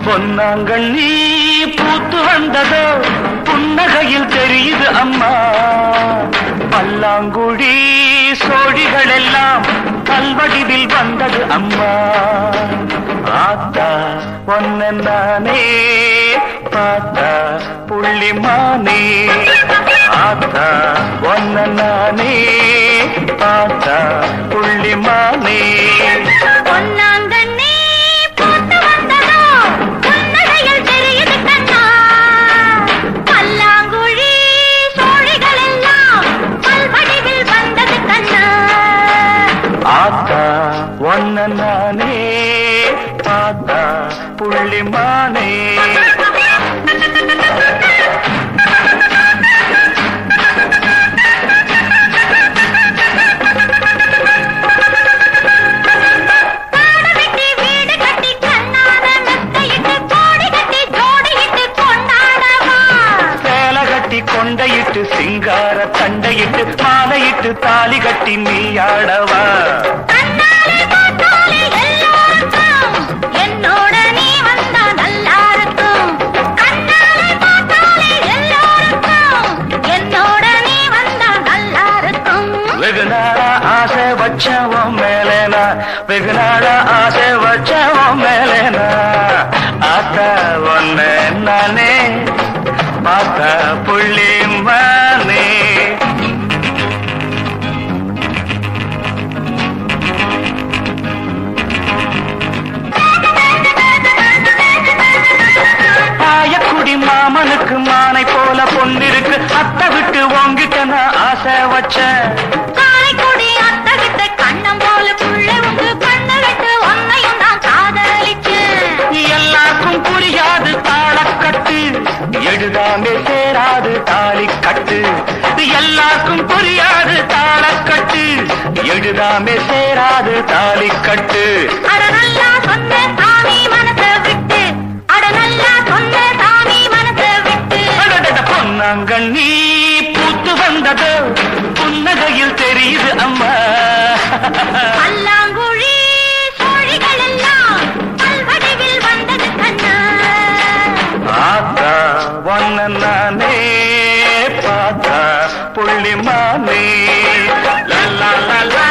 பொன்னாங்கள் நீ பூத்து வந்ததோ புன்னகையில் தெரியுது அம்மா. பல்லாங்குழி சோழிகள் எல்லாம் கல்வடிவில் வந்தது அம்மா. ஆத்தா ஒன்ன நானே பார்த்தா புள்ளிமானே. ஆத்தா ஒன்ன நானே பார்த்தா புள்ளிமானே. ஆத்தா ஒன்ன நானே பார்த்தா புள்ளிமானே. கொண்டையிட்டு சிங்கார தண்டையிட்டு மாலையிட்டு தாலி கட்டி நீ ஆடவா. என்னோட நீ வந்தா நல்லா இருக்கும். என்னோட நீ வந்தா நல்லா இருக்கும். வெகு நாளா ஆசை வச்சவன் மேலேனா. வெகு நாளா ஆசை வச்சவன் மேலேனா. ஆத்தா ஒன்ன நானே பார்த்தா புள்ளிமானே. ஆயக்குடி மாமனுக்கு மானை போல பொண்ணிருக்கு. அத்தை விட்டு ஓங்கிட்ட நான் ஆசை வச்சேன். காரைக்குடி அத்தை விட்டு கண்ணம் போல புள்ள உங்க கண்ண விட்டு ஒன்னையும் நான் காதலிச்சேன். எல்லாருக்கும் புரியாது தாளக்கட்டு எழுதாமே சேராது தாலி கட்டு. எல்லாருக்கும் புரியாது தாளக்கட்டு எழுதாமே சேராது தாலி கட்டு. அட நல்லா சொன்ன சாமி மனசை விட்டு. அட நல்லா சொன்ன சாமி மனசை விட்டு. பொன்னாங்கள் நீ பூத்து வந்தது புன்னகையில் தெரியுது அம்மா. பல்லாங்குழி சோழிகள் எல்லாம் பல்வடிவில் வந்தது கண்ணா. ஆத்தா ஒன்ன நானே பார்த்தா புள்ளிமானே. லல்லா லல்லா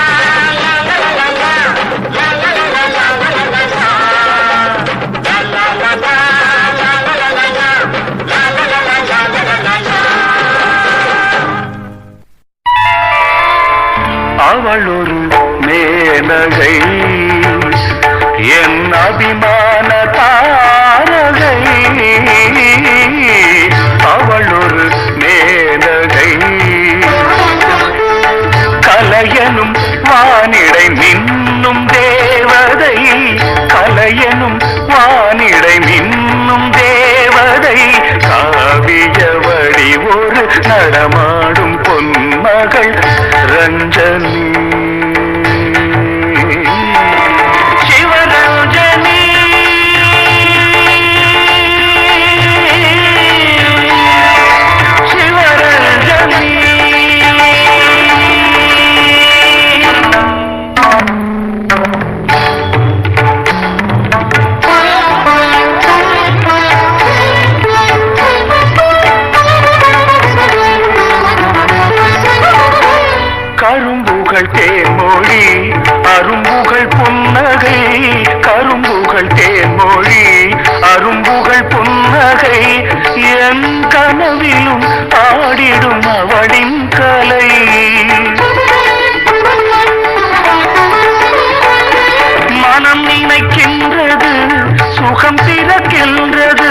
அவள் ஒரு மேனகை என் அபிமான தாரகை. அவள் ஒரு மேனகை கலையனும் வானிடை மின்னும் தேவதை. கலையனும் வானிடை மின்னும் தேவதை. காவியவடி ஒரு நடமாடும் பொன்மகள் ரஞ்சனி. சிவரஞ்சனி சிவரஞ்சனி. கரும்புகள் தேன்மொழி அரும்புகள் புன்னகை. கரும்புகள் தேன்மொழி அரும்புகள் புன்னகை. என் கனவிலும் ஆடிடும் அவளின் கலை. மனம் நினைக்கின்றது சுகம் பிறக்கின்றது.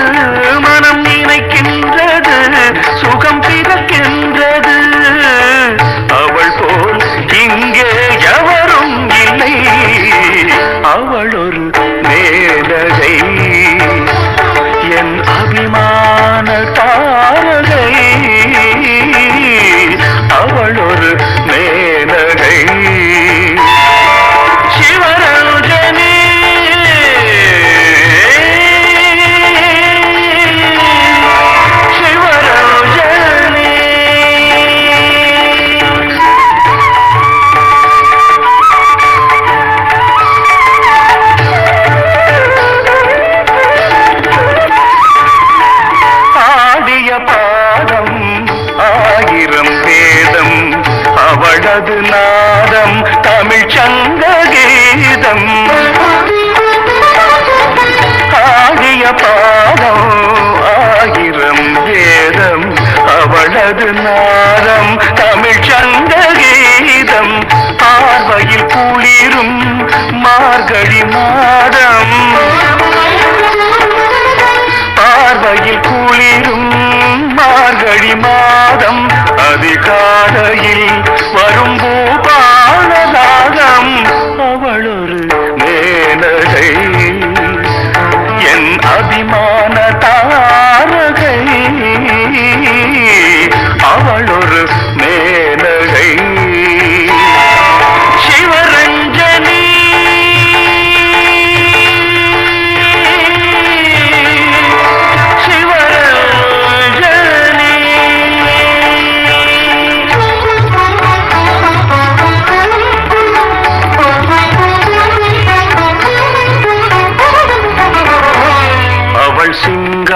மனம் நினைக்கின்றது சுகம் பிறக்கின்றது. அவள் போல் இங்கே எவரும் இல்லை. அவள் ஒரு மேலகை என் அபிமான தாரகை. அவள் ஒரு மேலகை சிவரஞ்சனி. சிவரஞ்சனி.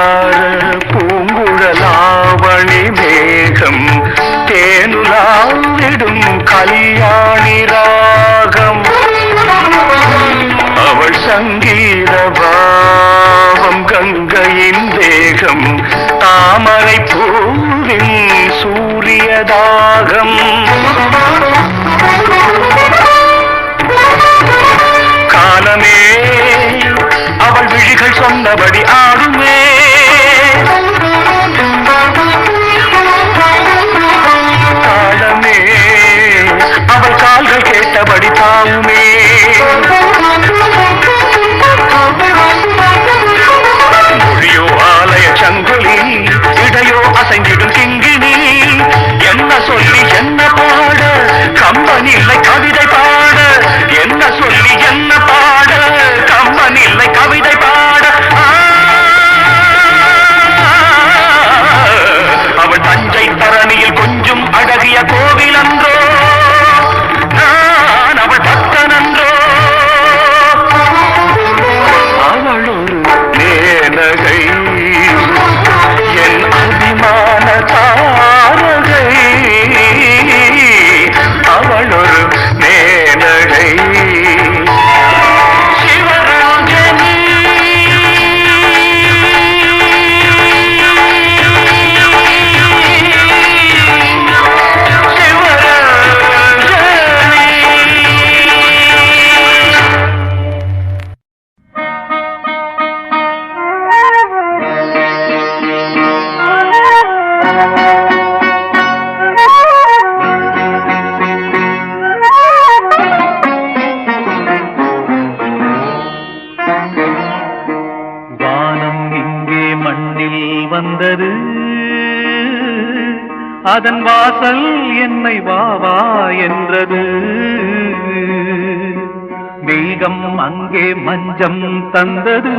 சிங்கார பூங்குழலாவணி மேகம் தேனுலாவிடும் கல்யாணி ராகம் அவள் சங்கீத பாவம் கங்கையின் தேகம் தாமரை பூவின் சூரியதாகம் காலமே அவள் விழிகள் சொன்னபடி ஆடுமே காலமே அவள் கால்கள் கேட்டபடி தாவுமே மொழியோ ஆலய சங்குலி இடையோ அசைந்திடும் கிங்கினி என்ன சொல்லி என்ன பாட கம்பன் இல்லை கவிதை பாட என்ன சொல்லி என்ன பாட கம்பன் இல்லை கவிதை பாட அவள் தஞ்சை தரணியில் கொஞ்சம் அழகிய கோவில் அன்றோ நான் அவள் பக்தன் அன்றோ அவள் ஒரு மேனகை என் அபிமான தாரகை அவள் ஒரு மேனகை சிவராஜனி வந்தது அதன் வாசல் என்னை வாவா என்றது மேகம் அங்கே மஞ்சம் தந்தது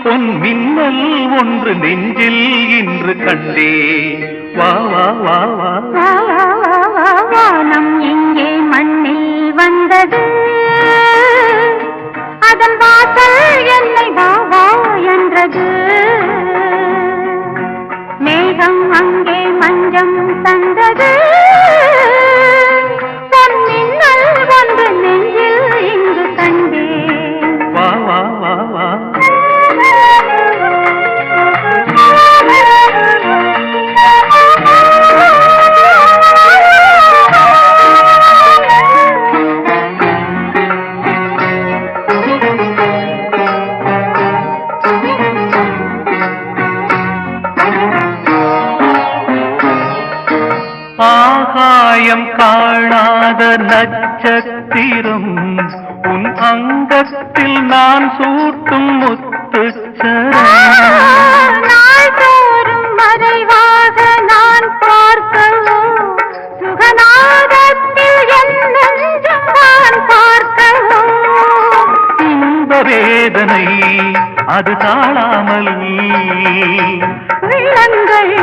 பொன் மின்னல் ஒன்று நெஞ்சில் இன்று கண்டே வா வா வா வா வானம் இங்கே மண்ணில் வந்தது அதன் வாசல் என்னை வாவா என்றது மேகம் அங்கே மஞ்சம் தந்தது பொன்மின்னல் ஒன்று நெஞ்சில் இங்கு கண்டே வா வா வா வா ஆகாயம் காணாத நட்சத்திரம் உன் அங்கத்தில் நான் சூட்டும் முத்துச்சரம் நாள்தோறும் மறைவாக நான் பார்க்கவோ சுகநாதத்தில் என் நெஞ்சம் நான் பார்க்கவோ இந்த வேதனை அது தாழாமல் உள்ளங்கள்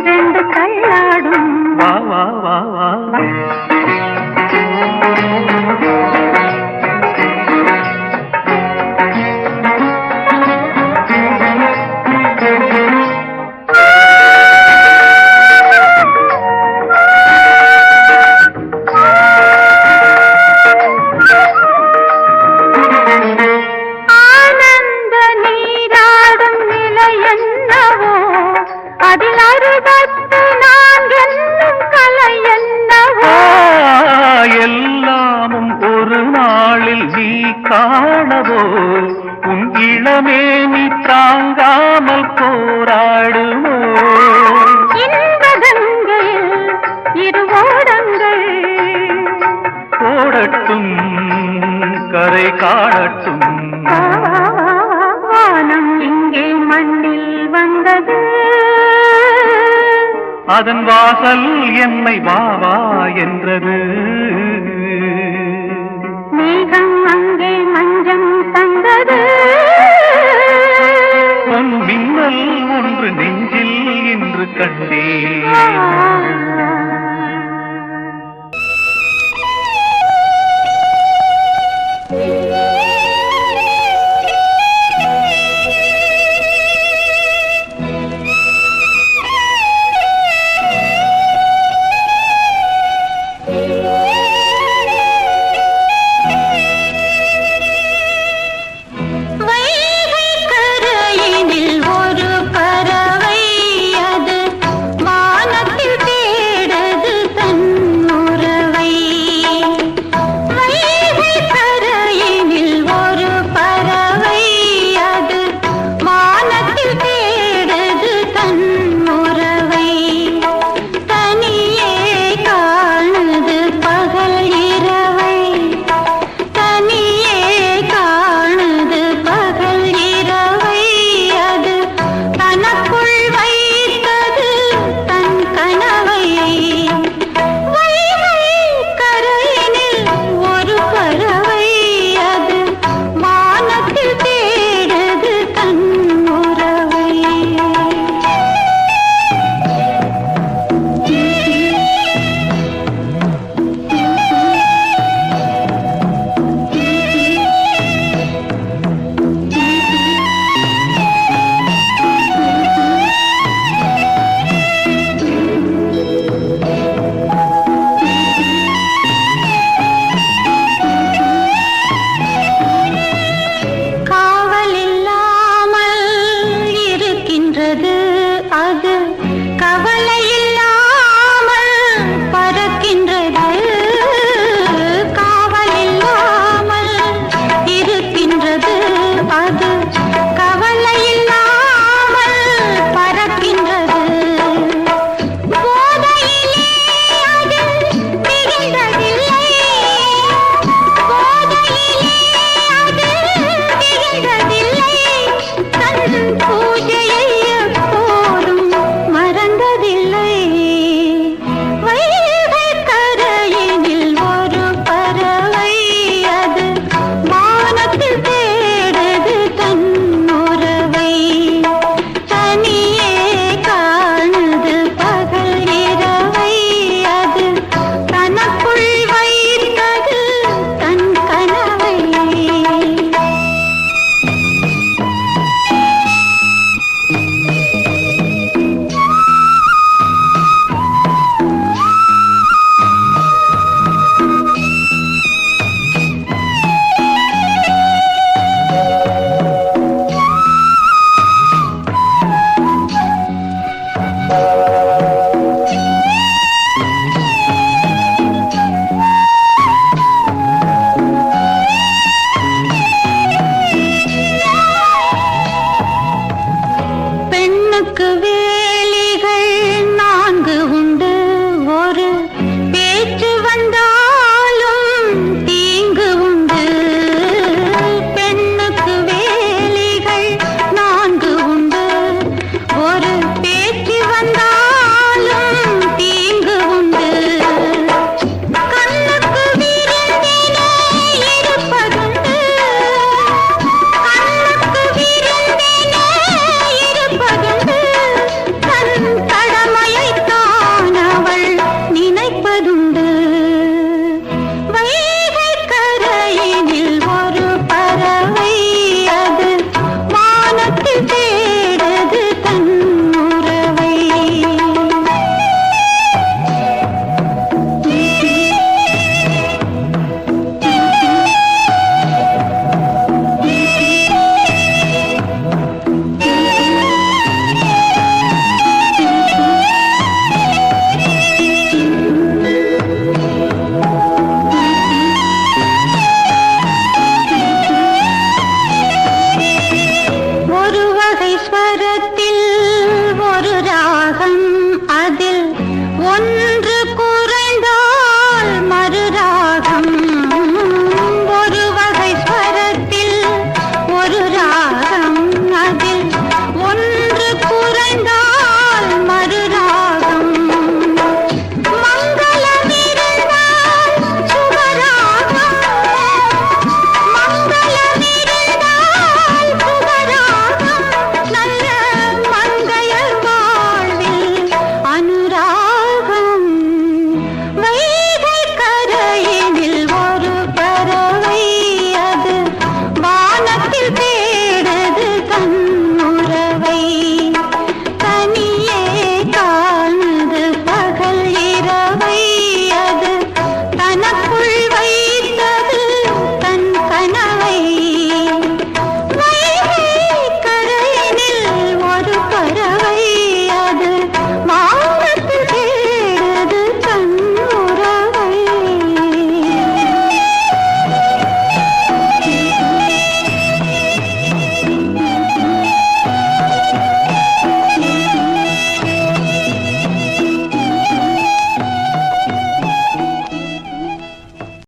ரெண்டு கல்லாடும் வா வா வா வா ஆனந்த நீராடும் நிலை என்னவோ அதில் அறுபத்து நான் என்னும் கலை என்னவோ எல்லாமும் ஒரு நாளில் நீ காணவோ உன் இளமே நீ தாங்காமல் போராடுமோ இன்பகங்கையில் இரு ஓடங்கள் ஓடட்டும் கரை காணட்டும் வானம் இங்கே மண்ணில் வந்தது அதன் வாசல் என்னை வாவா என்றது மேகம் அங்கே மஞ்சம் தந்தது பொன் மின்னல் ஒன்று நெஞ்சில் இன்று கண்டே